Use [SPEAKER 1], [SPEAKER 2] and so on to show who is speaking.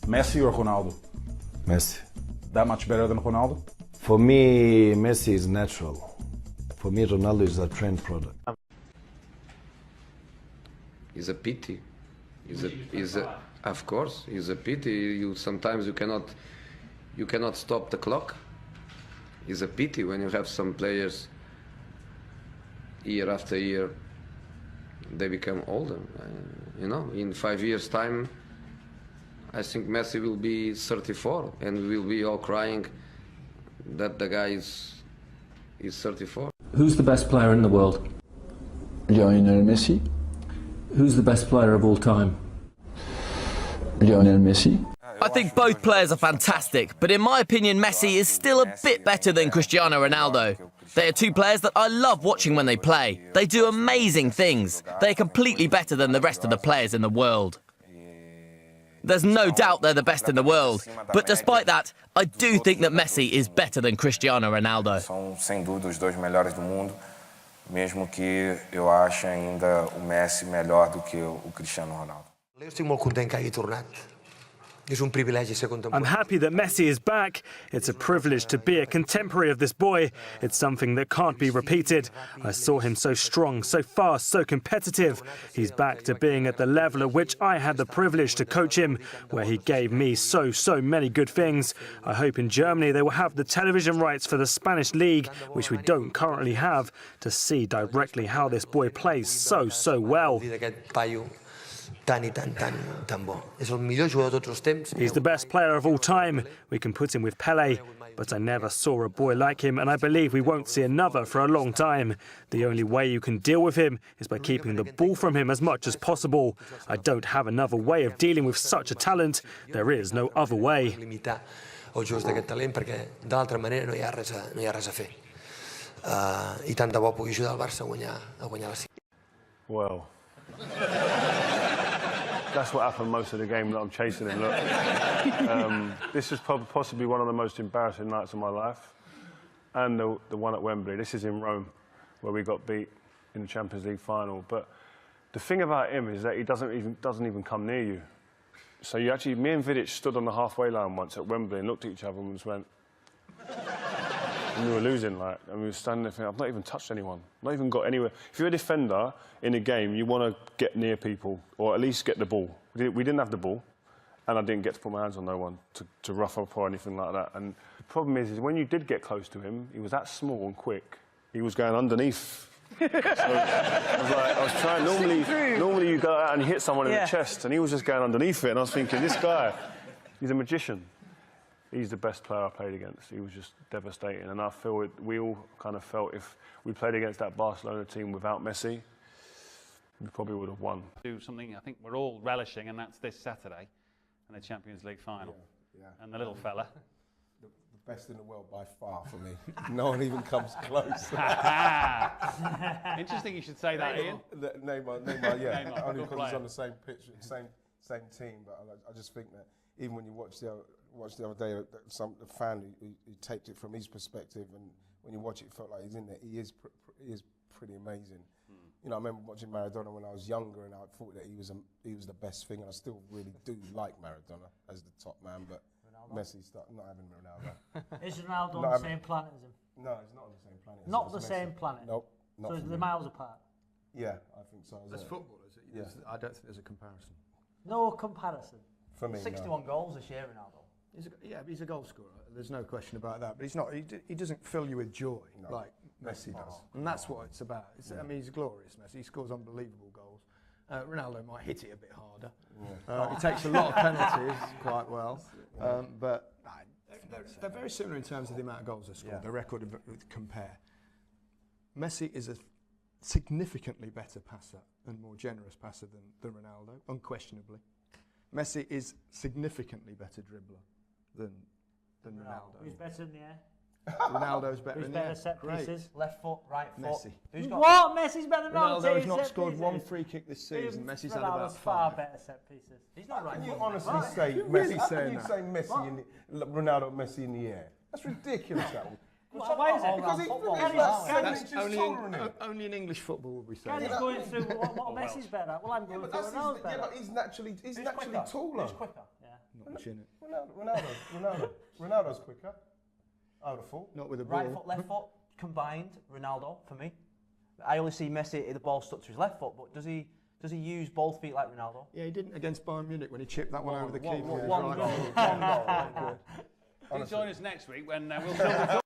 [SPEAKER 1] Messi or Ronaldo?
[SPEAKER 2] Messi.
[SPEAKER 1] That much better than Ronaldo?
[SPEAKER 2] For me, Messi is natural. For me, Ronaldo is a trend product.
[SPEAKER 3] It's a pity. Of course, it's a pity. Sometimes you cannot stop the clock. It's a pity when you have some players year after year, they become older. In 5 years' time, I think Messi will be 34, and we will be all crying that the guy is 34.
[SPEAKER 4] Who's the best player in the world?
[SPEAKER 5] Lionel Messi.
[SPEAKER 4] Who's the best player of all time?
[SPEAKER 5] Lionel Messi.
[SPEAKER 6] I think both players are fantastic, but in my opinion, Messi is still a bit better than Cristiano Ronaldo. They are two players that I love watching when they play. They do amazing things. They are completely better than the rest of the players in the world. There's no doubt they're the best in the world, but despite that, I do think that Messi is better than Cristiano Ronaldo.
[SPEAKER 7] São, sem dúvida, os dois melhores do mundo, mesmo que eu ache ainda o Messi melhor do que o Cristiano Ronaldo.
[SPEAKER 8] Eu estic molt content que hagi tornat. És un privilegi ser contemporani.
[SPEAKER 9] I'm happy that Messi is back. It's a privilege to be a contemporary of this boy. It's something that can't be repeated. I saw him so strong, so fast, so competitive. He's back to being at the level at which I had the privilege to coach him, where he gave me so many good things. I hope in Germany they will have the television rights for the Spanish league, which we don't currently have, to see directly how this boy plays so well.
[SPEAKER 8] És el millor jugador de tots els temps.
[SPEAKER 9] He's the best player of all time. We can put him with Pelé, but I never saw a boy like him, and I believe we won't see another for a long time. The only way you can deal with him is by keeping the ball from him as much as possible. I don't have another way of dealing with such a talent. There is no other way.
[SPEAKER 8] Limitar els jugadors d'aquest talent perquè d'altra manera no hi ha res a fer. I tant de bo pugui ajudar el Barça a guanyar la Lliga.
[SPEAKER 10] Well, that's what happened most of the game that I'm chasing him. Look, this is possibly one of the most embarrassing nights of my life, and the one at Wembley. This is in Rome, where we got beat in the Champions League final. But the thing about him is that he doesn't even come near you. So me and Vidic stood on the halfway line once at Wembley and looked at each other and just went. And we were losing, and we were standing there thinking, I've not even touched anyone. Not even got anywhere. If you're a defender in a game, you want to get near people, or at least get the ball. We didn't have the ball, and I didn't get to put my hands on no one to rough up or anything like that. And the problem is when you did get close to him, he was that small and quick. He was going underneath. So I was trying, normally you go out and you hit someone in the chest, and he was just going underneath it, and I was thinking, this guy, he's a magician. He's the best player I played against. He was just devastating, and I feel we all kind of felt if we played against that Barcelona team without Messi, we probably would have won.
[SPEAKER 11] Do something I think we're all relishing, and that's this Saturday, in the Champions League final.
[SPEAKER 12] Yeah.
[SPEAKER 11] And the little fella.
[SPEAKER 12] The best in the world by far for me. No one even comes close.
[SPEAKER 11] Interesting you should say that, Ian.
[SPEAKER 12] Neymar, yeah.
[SPEAKER 11] Neymar,
[SPEAKER 12] only because he's
[SPEAKER 11] player.
[SPEAKER 12] on the same pitch, same team. But I just think that even when you watch the other day, the fan who taped it from his perspective, and when you watch it, it felt like he's in there. He is pretty amazing. I remember watching Maradona when I was younger, and I thought that he was the best thing, and I still really do like Maradona as the top man, but Ronaldo? Messi's not having Ronaldo.
[SPEAKER 13] Is Ronaldo on the same planet as him?
[SPEAKER 12] No, he's not on the same planet.
[SPEAKER 13] Not the same planet?
[SPEAKER 12] Nope.
[SPEAKER 13] So is the miles apart?
[SPEAKER 12] Yeah, I think so.
[SPEAKER 14] As footballers,
[SPEAKER 12] yeah.
[SPEAKER 14] I don't think there's a comparison.
[SPEAKER 13] No comparison?
[SPEAKER 12] For me,
[SPEAKER 14] 61 goals this year, Ronaldo. He's a goal scorer. There's no question about that. But he's not. He doesn't fill you with joy like Messi does, and that's what it's about. I mean, he's glorious. Messi. He scores unbelievable goals. Ronaldo might hit it a bit harder. He takes a lot of penalties quite well, but they're very similar in terms of the amount of goals they scored. The record compare. Messi is a significantly better passer and more generous passer than Ronaldo, unquestionably. Messi is significantly better dribbler than Ronaldo.
[SPEAKER 13] Who's better in the air?
[SPEAKER 14] Ronaldo's better in the air.
[SPEAKER 13] Who's better set pieces?
[SPEAKER 14] Left foot, right foot. Messi.
[SPEAKER 13] What? Messi's better than Ronaldo?
[SPEAKER 14] Ronaldo has not scored one free kick this season. Messi's had about 5.
[SPEAKER 13] Far better set pieces.
[SPEAKER 14] He's not right.
[SPEAKER 12] Can you honestly say Messi, Ronaldo, Messi in the air? That's ridiculous.
[SPEAKER 13] Why is it?
[SPEAKER 14] That's only in English football would we say.
[SPEAKER 13] Gary's going through what Messi's better at. Well, I'm going through Ronaldo's better.
[SPEAKER 12] Yeah, but he's naturally taller.
[SPEAKER 13] He's quicker. Yeah.
[SPEAKER 14] Not much in it.
[SPEAKER 12] Ronaldo's quicker. I would have thought.
[SPEAKER 14] Not with the ball.
[SPEAKER 15] Right foot, left foot combined. Ronaldo for me. I only see Messi the ball stuck to his left foot, but does he use both feet like Ronaldo?
[SPEAKER 14] Yeah, he didn't against Bayern Munich when he chipped that one over the keeper.
[SPEAKER 15] One goal.
[SPEAKER 11] Do join us next week when we'll